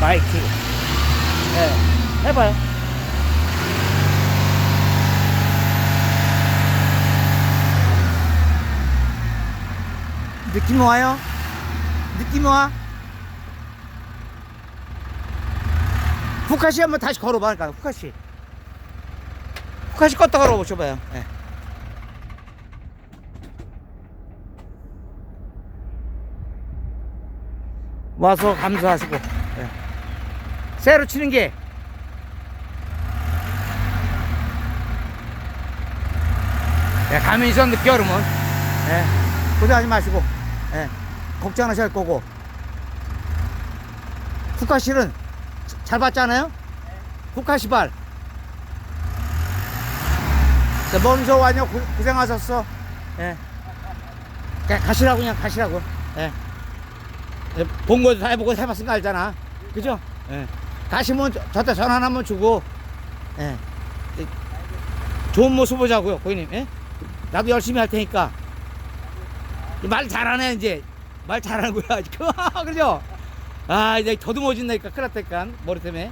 바이킹. 예, 해봐요. 느낌 와요? 느낌 와? 후카시 한번 다시 걸어봐. 그러니까 후카시 껐다 걸어보셔봐요. 예. 와서 감사하시고. 예. 새로 치는 게 가면서 늦게 오르면 고생하지 마시고 걱정하셔야 할 거고. 후카실은 잘 봤잖아요. 후카시발 먼저 와냐. 고생하셨어. 그냥 가시라고. 그냥 가시라고. 본 거 다 해보고 해봤으니까 알잖아. 그죠? 가시면 저한테 전화 한번 주고 좋은 모습 보자고요, 고객님. 나도 열심히 할 테니까. 말 잘하네. 이제 말 잘하는 거야. 그죠? 아, 이제 더듬어진다니까. 큰일 났다니까, 머리 때문에.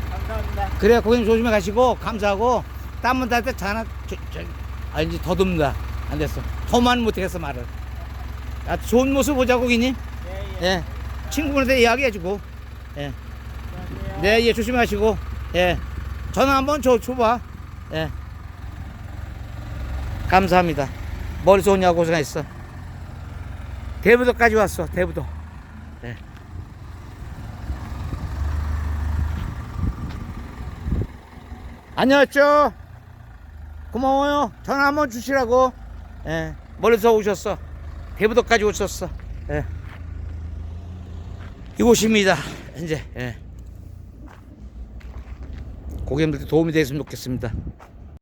감사합니다. 그래, 고객님 조심히 가시고 감사하고. 땀은 달때 전화 이제 더듬다. 안 됐어. 더만 못하겠어, 말을. 좋은 모습 보자고, 고객님. 예. 친구분한테 이야기해주고. 네, 조심하시고. 전화 한번 줘봐. 감사합니다. 머리서 오냐고 고생했어. 대부도까지 왔어. 대부도. 안녕하셨죠? 고마워요. 전화 한번 주시라고. 멀리서 오셨어. 대부도까지 오셨어. 이곳입니다. 이제 고객님들께 도움이 되었으면 좋겠습니다.